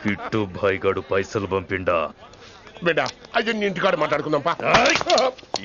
Kit భాయ్గాడు పైసలు పంపిండా? బిడ్డ అయ్యో నీ ఇంటికాడ మాట్లాడుకుందాంపా.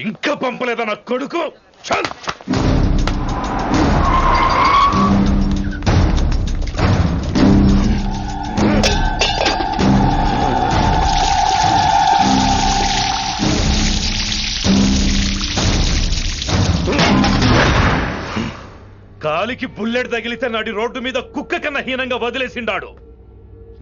ఇంకా పంపలేదా నా కొడుకు? చల్ కాలికి బుల్లెట్ తగిలితే నాటి రోడ్డు మీద కుక్క కన్నా హీనంగా వదిలేసిండాడు.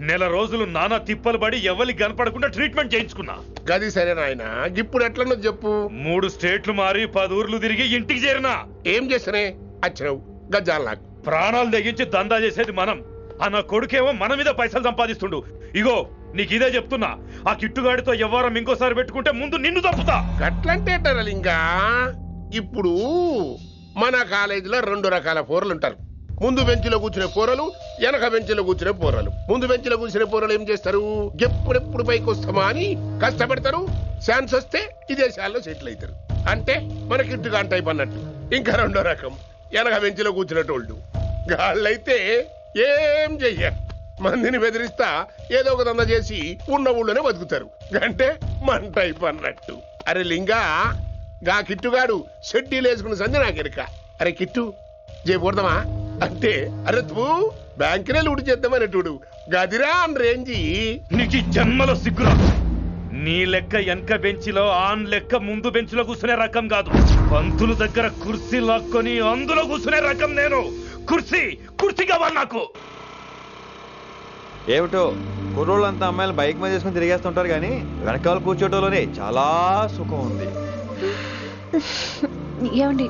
నెల రోజులు నానా తిప్పలు పడి ఎవరి కనపడకుండా ట్రీట్మెంట్ చేయించుకున్నా. గది సరే నాయన, ఇప్పుడు ఎట్లనో చెప్పు. 3 స్టేట్లు మారి 10 ఊర్లు తిరిగి ఇంటికి చేరినా. ఏం చేసినే వచ్చినావు గజ్జాలు నాకు. ప్రాణాలు తెగించి దందా చేసేది మనం. ఆ నా కొడుకేమో మన మీద పైసలు సంపాదిస్తుండు. ఇగో నీకు ఇదే చెప్తున్నా, ఆ కిట్టుగాడితో ఎవరం ఇంకోసారి పెట్టుకుంటే ముందు నిన్ను తప్పుతా. గట్లంటే ఇంకా ఇప్పుడు మన కాలేజీలో 2 రకాల పోరలు ఉంటారు. ముందు బెంచ్లో కూర్చునే పోరలు, వెనక బెంచ్లో కూర్చునే పోరలు. ముందు బెంచ్లో కూర్చునే పోరలు ఏం చేస్తారు? ఎప్పుడెప్పుడు పైకి వస్తామా అని కష్టపడతారు. ఛాన్స్ వస్తే విదేశాల్లో సెటిల్ అవుతారు. అంటే మన కిట్టుగా టైప్ అన్నట్టు. ఇంకా 2వ రకం వెనక బెంచ్లో కూర్చునేటోళ్ళు. గాళ్ళైతే ఏం చెయ్యరు, మందిని బెదిరిస్తా ఏదో ఒక దంద చేసి ఉన్న ఊళ్ళోనే బతుకుతారు. అంటే మన టైప్ అన్నట్టు. అరే లింగా, గా కిట్టుగాడు షెడ్డీలు వేసుకున్న సంధి నాకెరక. అరే కిట్టు చేయకూడదమా అంటే, అరే తూ బ్యాంకునే లూటు చేద్దామనేటోడు గదిరా అని రేంజి. నీకు జన్మలో సిగ్గురా. నీ లెక్క వెనక బెంచిలో ఆన్ లెక్క ముందు బెంచ్లో కూర్చునే రకం కాదు. పంతుల దగ్గర కుర్చీ లాక్కొని అందులో కూర్చునే రకం నేను. కుర్చీ కావాలి నాకు. ఏమిటో కుర్రోళ్ళంతా అమ్మాయిలు బైక్ మీద చేసుకుని తిరిగేస్తుంటారు, కానీ వెనకాల కూర్చోటంలోనే చాలా సుఖం ఉంది. ఏమండి,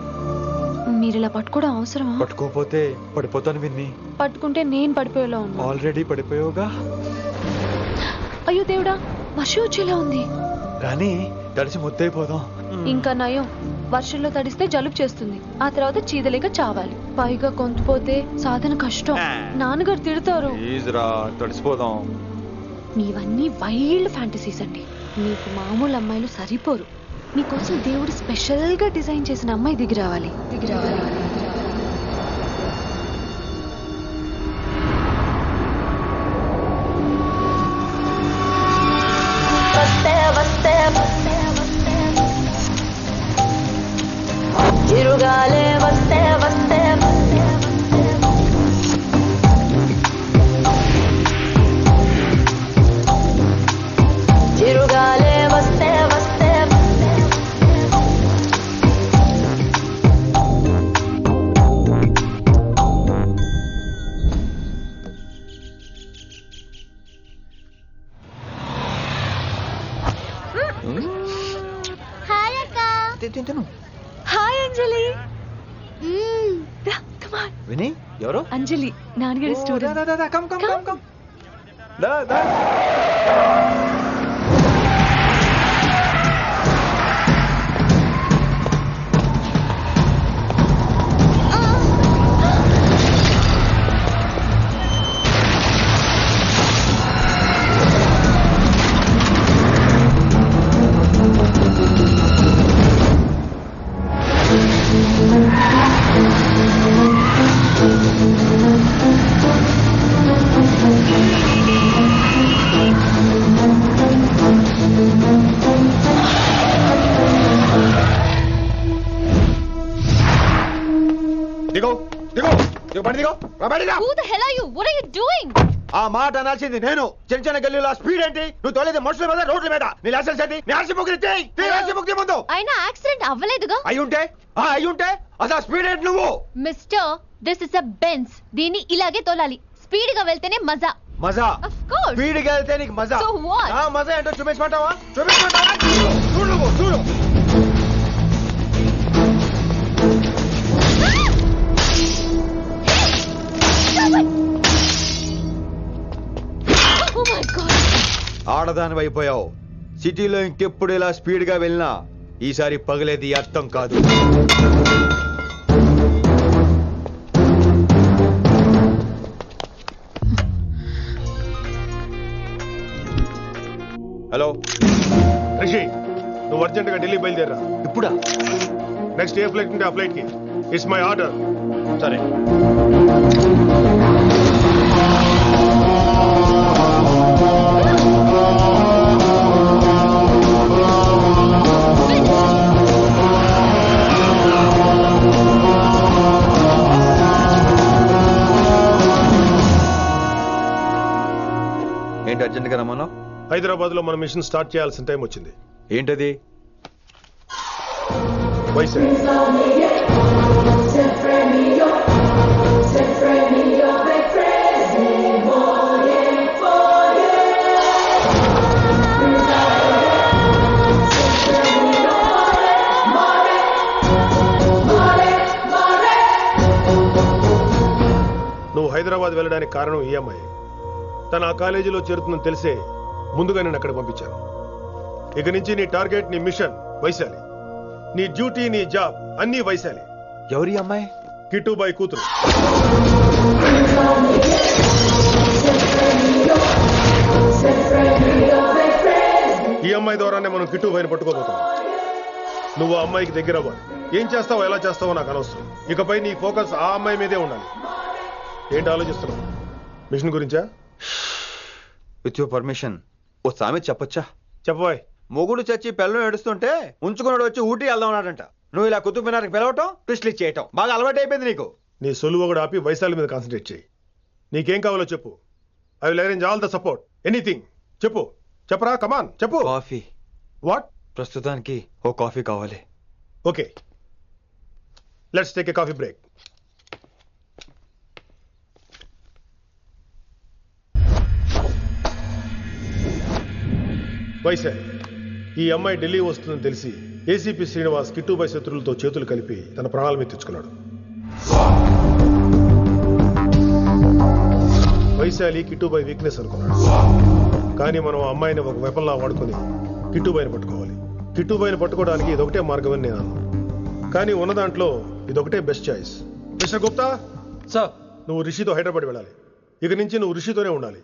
మీరు ఇలా పట్టుకోవడం అవసరమా? పట్టుకోపోతే పడిపోతాను విన్ని. పట్టుకుంటే నేను పడిపోయేలా ఉన్నా. ఆల్రెడీ పడిపోయావుగా. అయ్యో దేవుడా, వర్షం వచ్చేలా ఉంది. కానీ తడిసి ముద్దైపోదాం. ఇంకా నయం, వర్షంలో తడిస్తే జలుబు చేస్తుంది. ఆ తర్వాత చీదలేక చావాలి. పైగా కొంతపోతే సాధన కష్టం. నాన్నగారు తిడతారు. ప్లీజ్ రా, తడిసిపోదాం. మీవన్నీ వైల్డ్ ఫ్యాంటసీస్ అండి. మీకు మామూలు అమ్మాయిలు సరిపోరు. మీకోసం దేవుడు స్పెషల్ గా డిజైన్ చేసిన అమ్మాయి దిగి రావాలి. చిరుగాలే వస్తే వస్తే చిరుగాలే వస్తే వస్తే హాయ్ అక్క. హాయ్ అంజలి. విని ఎవరు? అంజలి, నాన్నగారి స్టూడెంట్. ఆ మాట అనాల్సింది నేను. చిన్న చిన్న గల్లీలో స్పీడ్ ఏంటి? నువ్వు తోలేది మనుషుల మీద, రోడ్ల మీద. నీ లైసెన్స్ ఏంటి? నీ ఆర్సీ బుక్ ముందు. అయినా యాక్సిడెంట్ అవ్వలేదుగా. అయ్యుంటే అసలు స్పీడ్ ఏంటి నువ్వు? Mister, this is a Benz. దీన్ని ఇలాగే తోలాలి. స్పీడ్ గా వెళ్తేనే మజా. మజా? Of course. స్పీడ్ గా వెళ్తే నీకు మజా? So what? మజా ఏంటో చూపించమంటావా? చూడు నువ్వు, చూడు. Oh my God. ఆడదాని అయిపోయావు. సిటీలో ఇంకెప్పుడు ఇలా స్పీడ్ గా వెళ్ళినా ఈసారి పగలేది అర్థం కాదు. హలో రిషి, నువ్వు అర్జెంట్ గా ఢిల్లీ బయలుదేరా. ఇప్పుడా? నెక్స్ట్ ఏ ఫ్లైట్ ఉంటే ఆ ఫ్లైట్ కి. It's my order. సరే. ఎక్కడికి రమ్మన్నావు? హైదరాబాద్ లో మన మిషన్ స్టార్ట్ చేయాల్సిన టైం వచ్చింది. ఏంటది? వైజాగ్. నువ్వు హైదరాబాద్ వెళ్ళడానికి కారణం ఈ అమ్మాయి. తను ఆ కాలేజీలో చేరుతుందని తెలిసే ముందుగా నేను అక్కడ పంపించాను. ఇక నుంచి నీ టార్గెట్, నీ మిషన్ వైశాలి. నీ డ్యూటీ, నీ జాబ్ అన్నీ వైశాలి. ఎవరి అమ్మాయి? కిట్టుబాయి కూతురు. ఈ అమ్మాయి ద్వారానే మనం కిట్టుబాయిని పట్టుకోబోతున్నాం. నువ్వు ఆ అమ్మాయికి దగ్గర అవ్వాలి. ఏం చేస్తావో ఎలా చేస్తావో నాకు అనవసరం. ఇకపై నీ ఫోకస్ ఆ అమ్మాయి మీదే ఉండాలి. ఏంటి ఆలోచిస్తున్నావు? మిషన్ గురించా? విత్ యువర్ పర్మిషన్ ఓ సామెత చెప్పొచ్చా? చెప్పబాయ్. మొగుడు చచ్చి పిల్లలు ఏడుస్తుంటే ఉంచుకున్నాడు వచ్చి ఊటీ వెళ్దాం అన్నాడంట. నువ్వు ఇలా కుతుబ్ మినార్కి పిలవటం, ట్విస్ట్లు చేయటం బాగా అలవాటు అయిపోయింది నీకు. నీ సొల్లు ఒకటి ఆపి వైశాలి మీద కాన్సన్ట్రేట్ చేయి. నీకేం కావాలో చెప్పు. I will arrange all the support. Anything చెప్పు. చెప్పరా, కమాన్ చెప్పు. కాఫీ. వాట్? ప్రస్తుతానికి ఓ కాఫీ కావాలి. Okay, let's take a coffee break. Vaishali, ఈ అమ్మాయి ఢిల్లీ వస్తుందని తెలిసి ఏసీపీ శ్రీనివాస్ కిట్టుబాయి శత్రువులతో చేతులు కలిపి తన ప్రాణాల మీద తెచ్చుకున్నాడు. వైశాలి కిట్టుబాయి వీక్నెస్ అనుకున్నాడు. కానీ మనం ఆ అమ్మాయిని ఒక వెపన్లా వాడుకొని కిట్టుబాయిని పట్టుకోవాలి. కిట్టుబాయిని పట్టుకోవడానికి ఇదొకటే మార్గమని నేను అన్నాను. కానీ ఉన్న దాంట్లో ఇదొకటే best choice. Mister Gupta sir, నువ్వు రిషితో హైదరాబాద్ వెళ్ళాలి. ఇక నుంచి నువ్వు రిషితోనే ఉండాలి.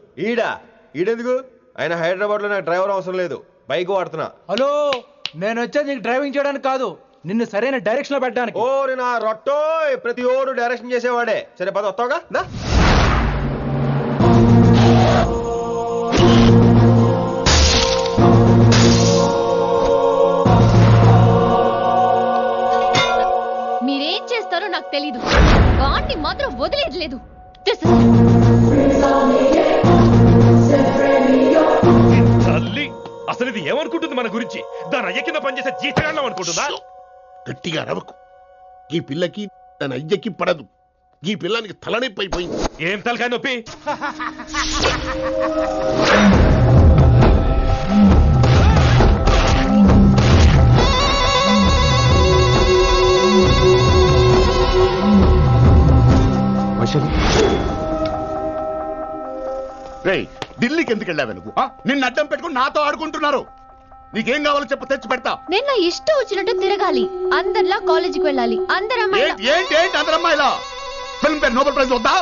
ఈడెందుకు? ఆయన హైదరాబాద్ లో నాకు డ్రైవర్ అవసరం లేదు, బైక్ వాడుతున్నా. హలో, నేను వచ్చేది నీకు డ్రైవింగ్ చేయడానికి కాదు, నిన్ను సరైన డైరెక్షన్ లో పెట్టడానికి. ఓ నా రొట్టో, ప్రతి ఓడు డైరెక్షన్ చేసేవాడే. సరే పద, వస్తావుగా? మీరేం చేస్తారో నాకు తెలీదు, వాడిని మాత్రం వదిలేదు లేదు. తల్లి, అసలు ఇది ఏమనుకుంటుంది మన గురించి? దాని అయ్య కింద పనిచేసే జీతగాళ్ళం అనుకుంటుందా? గట్టిగా రవకు. ఈ పిల్లకి తన అయ్యకి పడదు. ఈ పిల్లానికి తలనొప్పి అయిపోయింది. ఏం తలకాయ నొప్పి? రేయ్, ఢిల్లీకి ఎందుకు వెళ్ళావు నువ్వు? నిన్ను అడ్డం పెట్టుకుని నాతో ఆడుకుంటున్నారు. నీకేం కావాలో చెప్పు, తెచ్చి పెడతా. నేను నా ఇష్టం వచ్చినట్టు తిరగాలి, అందరిలా కాలేజీకి వెళ్ళాలి. అందరు ఏంటి అందరు అమ్మాయిలా? ఫిల్మ్ పేరు నోబెల్ ప్రైజ్ వద్దా?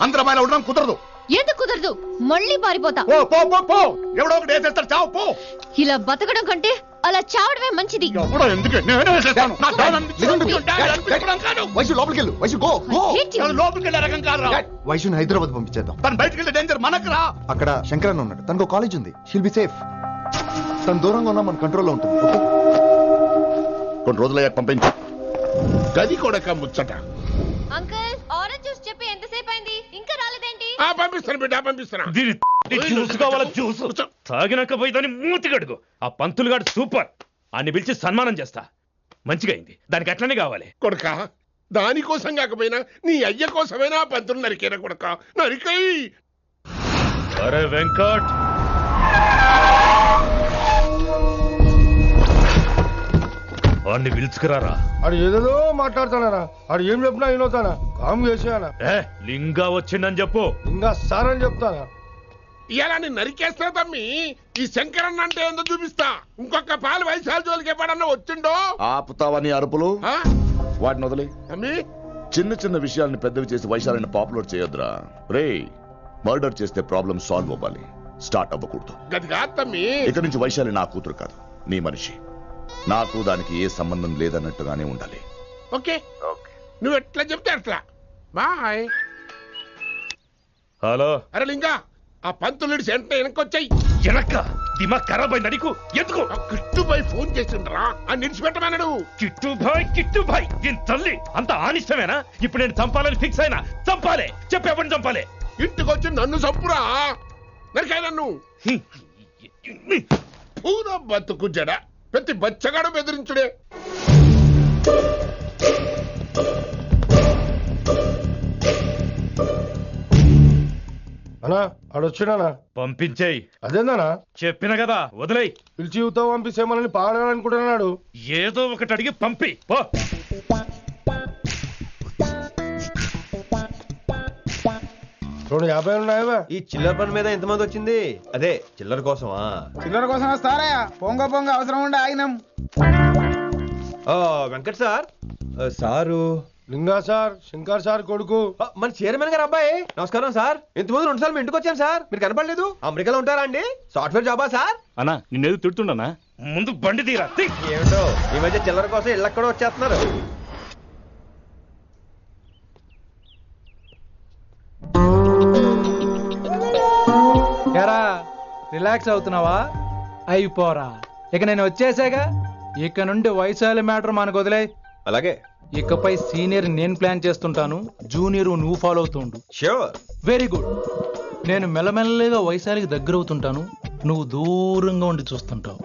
అందరు అమ్మాయిలా ఉండడం కుదరదు. ఎందుకు కుదరదు? మళ్ళీ పారిపోతా. పో, ఎవడో ఒకటి వేసేస్తాడు, చావు పో. ఇలా బతకడం కంటే అలా చావడమే మంచిది. ఎవడో ఎందుకు? నేనే వేసేస్తాను. నా డాడ్ అనిపించుకోవడం కాదు. వైశు లోపలికి వెళ్ళు. వైశు గో. నేను లోపలికి వెళ్ళే రకం కాదురా. వైశుని హైదరాబాద్ పంపించేద్దాం. తను బయటికి వెళ్ళే డేంజర్ మనకు రా. అక్కడ శంకరన్న ఉన్నాడు, తనకు కాలేజ్ ఉంది. She'll be safe. తను దూరంగా ఉన్నా మన కంట్రోల్లో ఉంటుంది. కొన్ని రోజులయ్యాక పంపించు. గది కొడక ముచ్చట. అంకుల్, ఆరెంజ్ జ్యూస్ చెప్పి ఎంతసేపు అయింది, ఇంకా రాలేదేంటి? పంపిస్తాను బిడ్డ, పంపిస్తాను. దీని జ్యూస్ కావాలా? జ్యూస్ తాగినాక పోయి దాన్ని మూతి గడుగు. ఆ పంతులుగాడు సూపర్, అన్ని పిలిచి సన్మానం చేస్తా. మంచిగా అయింది, దానికి అట్లనే కావాలి. కొడక, దానికోసం కాకపోయినా నీ అయ్య కోసమైనా పంతులు నరికేనా కొడక, నరికై. అరే వెంకట్, వాడిని పిలుచుకురారా. అది ఏదో మాట్లాడతానరా. అది ఏం చెప్పినా వినవుతానా? కామ్ చేసేయానా? లింగా వచ్చిందని చెప్పు. ఇంకా సార్ అని చెప్తానా? ఇలా నేను నరికేస్తా తమ్మి. ఈ శంకరన్న అంటే ఏందో చూపిస్తా. ఇంకొక పాలు వైశాలి జోలికి ఎప్పుడన్నా వచ్చిండో ఆపుతావని అరుపులు. వాటిని వదిలే. తమ్మి, చిన్న చిన్న విషయాల్ని పెద్దవి చేసి వైశాలిని పాపులర్ చేయొద్దురా. రే, మర్డర్ చేస్తే ప్రాబ్లం సాల్వ్ అవ్వాలి, స్టార్ట్ అవ్వకూడదు. గది కాదు తమ్మి. ఇక నుంచి వైశాలి నా కూతురు కాదు, నీ మనిషి. నాకు దానికి ఏ సంబంధం లేదన్నట్టుగానే ఉండాలి. ఓకే, నువ్వు ఎట్లా చెప్తే అట్లా. బాయ్. హలో. అరే లింగా, ఆ పంతులుడి సెంటర్ వెనకొచ్చాయి. వెనక్క దిమాగ్ ఖరాబ్ అయింది నీకు? ఎందుకు? కిట్టుబాయ్ ఫోన్ చేసిండ్రా, అని నిడిచిపెట్టమన్నాడు. కిట్టుబాయ్ దీని తల్లి అంత ఆనిష్టమేనా? ఇప్పుడు నేను చంపాలని ఫిక్స్ అయినా. చంపాలే, చెప్పేపని చంపాలే. ఇంటికొచ్చి నన్ను చంపురా. నరికాయ నన్ను పూర బతుకు జడ ప్రతి బచ్చగాడు బెదిరించుడే. అన్నా ఆడొచ్చినా పంపించేయి. అదేందనా చెప్పిన కదా వదిలేయ్. పిలిచి యువత పంపిస్తే మనల్ని పాడాలనుకుంటున్నాడు. ఏదో ఒకటి అడిగి పంపి పో. 250 ఉన్నాయా? ఈ చిల్లర పని మీద ఎంతమంది వచ్చింది? అదే చిల్లర కోసమా? చిల్లర కోసం వస్తారా? పొంగ అవసరం ఉండే ఆగినాం. వెంకట్ సార్ సారు లింగా సార్, శంకర్ సార్ కొడుకు. మన చైర్మన్ గారు అబ్బాయి. నమస్కారం సార్. ఇంతకుముందు 2 సార్లు మీ ఇంటికి వచ్చాను సార్, మీరు కనపడలేదు. అమెరికాలో ఉంటారా అండి? సాఫ్ట్వేర్ జాబా సార్? అన్నా నిన్నేది తిడుతుండనా? ముందు బండి తీరా. ఏమిటో ఈ మధ్య చిల్లర కోసం ఇళ్ళక్కడ వచ్చేస్తున్నారు. ఎరా రిలాక్స్ అవుతున్నావా? అయిపోరా, ఇక నేను వచ్చేసాగా. ఇక నుండి వయసాల మ్యాటర్ మనకు వదిలే. అలాగే. ఇకపై సీనియర్ నేను ప్లాన్ చేస్తుంటాను, జూనియర్ నువ్వు ఫాలో అవుతుండు. ష్యూర్. Very good. నేను మెల్లమెల్లగా వయసాలికి దగ్గర అవుతుంటాను, నువ్వు దూరంగా ఉండి చూస్తుంటావు.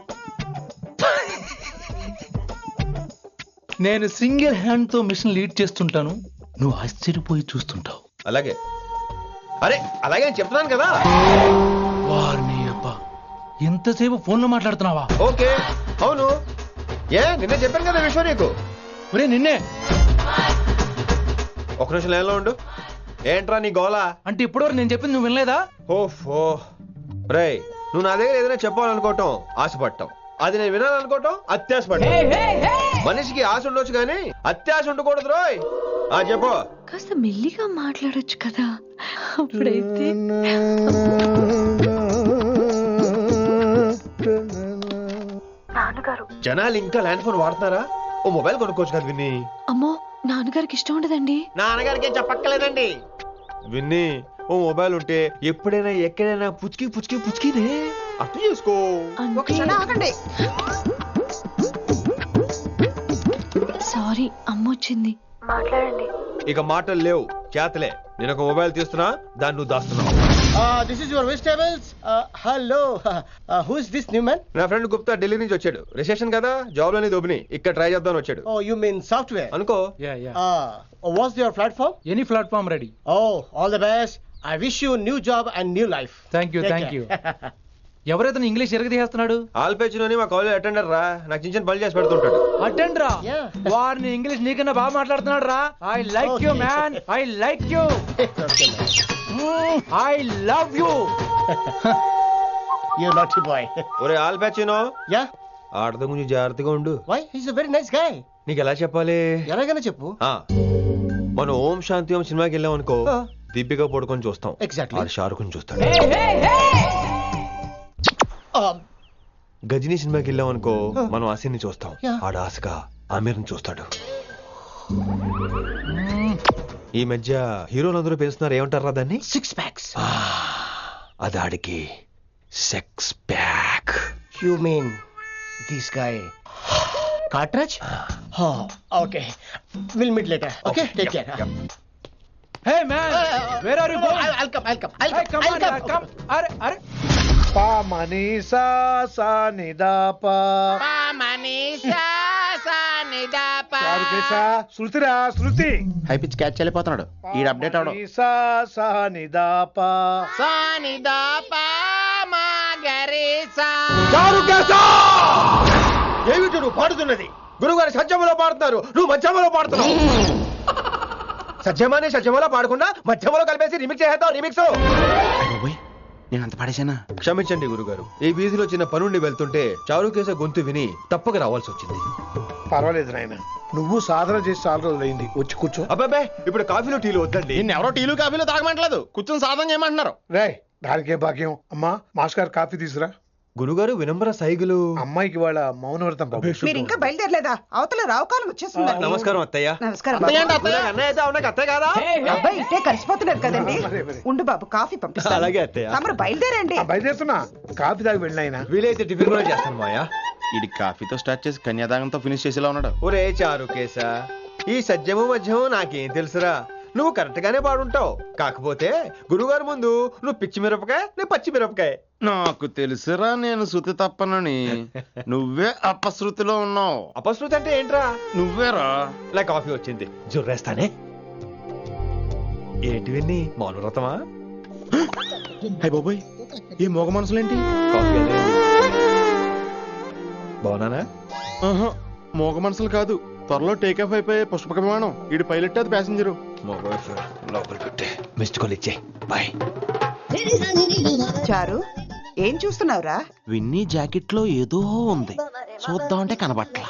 నేను సింగిల్ హ్యాండ్ తో మిషన్ లీడ్ చేస్తుంటాను, నువ్వు ఆశ్చర్యపోయి చూస్తుంటావు. అలాగే. అరే అలాగే అని చెప్తున్నాను కదా. వారిని అబ్బా, ఎంతసేపు ఫోన్ లో మాట్లాడుతున్నావా? ఓకే. అవును, నిన్నే చెప్పాను కదా విషయం నీకు. ఒరే నిన్నే. ఒక నిమిషం లైన్లో ఉండు. ఏంట్రా నీ గోలా? అంటే ఇప్పటివరకు నేను చెప్పింది నువ్వు వినలేదా? ఓఫో రేయ్, నువ్వు నా దగ్గర ఏదైనా చెప్పాలనుకోవటం ఆశపడటం, అది నేను వినాలనుకోవటం అత్యాశపడటం. మనిషికి ఆశ ఉండొచ్చు కానీ అత్యాశ ఉండకూడదు రోయ్. చెప్పు. కాస్త మెల్లిగా మాట్లాడొచ్చు కదా. అప్పుడైతే నాన్నగారు జనాలు ఇంకా ల్యాండ్ ఫోన్ వాడుతున్నారా? ఓ మొబైల్ కొనుక్కోవచ్చు కదా విన్ని. అమ్మో, నాన్నగారికి ఇష్టం ఉండదండి. నాన్నగారికి ఏం చెప్పక్కర్లేదండి. విన్ని, ఓ మొబైల్ ఉంటే ఎప్పుడైనా ఎక్కడైనా పుచ్చుకి పుచ్చుకి పుచ్చుకినే అర్థం చేసుకో. సారీ, అమ్మ వచ్చింది. మాట్లాడండి. ఇక మాటలు లేవు, చేతలే. నేను ఒక మొబైల్ తీస్తున్నా, దాన్ని నువ్వు దాస్తున్నావు. This is your vegetables. Hello. Who is this new man? నా ఫ్రెండ్ గుప్తా ఢిల్లీ నుంచి వచ్చాడు. రిసెప్షన్ కదా, జాబ్ లోని దొబ్బిని ఇక్కడ ట్రై చేద్దామని వచ్చాడు. Oh, you mean software? అనుకో. What's your platform? Any platform ready. Oh, all the best. I wish you new job and new life. Thank you, thank you. ఎవరైతే ఇంగ్లీష్ ఎరగదీస్తున్నాడు? ఆల్పేచినోని మా కాలేజ్ అటెండర్ రా, నాకు చిన్న చిన్న పనులు చేసి పెడుతుంటాడు. అటెండర్ రా? వారిని ఇంగ్లీష్ నీకన్నా బాగా మాట్లాడుతున్నాడు రా. I like you man, I like you, I love you. You naughty boy. ఒరే ఆల్పేచినో, Yeah. ఆడతో కొంచెం జాగ్రత్తగా ఉండు. Why? He's a very nice guy. నీకు ఎలా చెప్పాలి? ఎలాగైనా చెప్పు. మనం ఓం శాంతి ఓం సినిమాకి వెళ్ళాం అనుకో, దీపిక పడుకొని చూస్తాం. Exactly. షారుఖ్ చూస్తాడు. గజనీ సినిమాకి వెళ్ళాం అనుకో, మనం ఆసిని చూస్తాం. ఆడ ఆశగా ఆమీర్ని చూస్తాడు. ఈ మధ్య హీరోలందరూ పెంచుతున్నారు, ఏమంటారా దాన్ని? 6 packs. అది ఆడికి sex pack. You mean this guy? Cartridge? Oh, okay. We'll meet later. Okay, take care. Hey man, where are you going? I'll come. Hey, come on, come. Are Pa manisa sa ni da pa. Pa manisa sa ni da pa. చారుకేశా, శృతిరా Shruti. High pitch catch వెళ్ళిపోతున్నాడు. ఈ update అవడం. మనీసా సా ని దా పా. సా ని దా పా మా గరీసా. చారుకేశా! ఏమిటి నువ్వు పాడుతున్నది? గురువుగారు సత్యములో పాడుతున్నారు, నువ్వు మధ్యమలో పాడుతున్నావు. సత్యమాని సత్యములో పాడకుండా మధ్యమలో కలిపేసి రిమిక్స్ చేద్దాం. రిమిక్స్ నేను అంత పాడేశానా? క్షమించండి గురుగారు, ఈ వీధిలో చిన్న పనుండి వెళ్తుంటే చారుకేశ గొంతు విని తప్పక రావాల్సి వచ్చింది. పర్వాలేదు నాయన, నువ్వు సాధన చేసి చాలా రోజులైంది. వచ్చి కూర్చో. అబ్బాబే, ఇప్పుడు కాఫీలో టీలు వద్దండి. ఎవరో టీలు కాఫీలు తాగమంటలేదు, కూర్చొని సాధన చేయమంటున్నారు. రేయ్, దానికే భాగ్యం. అమ్మా, మాస్టర్ గారు కాఫీ తీసురా. గురుగారు వినమ్ర సైగులు. అమ్మాయికి వాళ్ళ మౌనవ్రతం. మీరు ఇంకా బయలుదేరలేదా? అవతల రావుకాలం వచ్చేస్తుంది. నమస్కారం అత్తయ్య. నమస్కారం. అన్నయ్య అయితే అవునా అత్తయ్య కాదా? అబ్బాయి ఇట్టే కలిసిపోతున్నారు కదండి. ఉండు బాబు, కాఫీ పంపిస్తాను. అలాగే అత్తయ్య. తమరు బయలుదేరండి. బయలుదేరుతున్నా. కాఫీ తాగి వెళ్ళినాయన. వీలైతే టిఫిన్ కూడా చేస్తాను మాయా. ఇది కాఫీతో స్టార్ట్ చేసి కన్యాదానంతో ఫినిష్ చేసేలా ఉన్నాడు. ఒరే చారుకేశ, ఈ సత్యము మధ్యము నాకేం తెలుసురా? నువ్వు కరెక్ట్ గానే పాడుంటావు. కాకపోతే గురుగారు ముందు నువ్వు పిచ్చి మిరపకాయ, నేను పచ్చి మిరపకాయ. నాకు తెలుసురా నేను శృతి తప్పనని. నువ్వే అపశృతిలో ఉన్నావు. అపశృతి అంటే ఏంట్రా? నువ్వేరా. ఇలా కాఫీ వచ్చింది, జుర్రేస్తానే. ఏంటి విన్ని, మౌన వ్రతమా? హై బాబోయ్, ఈ మోగ మనసులేంటి? కాఫీ అదే. బాగున్నానా? మోగ మనసులు కాదు, త్వరలో టేక్ ఆఫ్ అయిపోయే పుష్పక విమానం. ఈడు పైలట్, అది ప్యాసింజరు. లోపల పెట్టే మిస్డ్ కాల్ ఇచ్చే. బాయ్. చారు ఏం చూస్తున్నావురా? విన్నీ జాకెట్ లో ఏదో ఉంది, చూద్దామంటే కనబట్లా.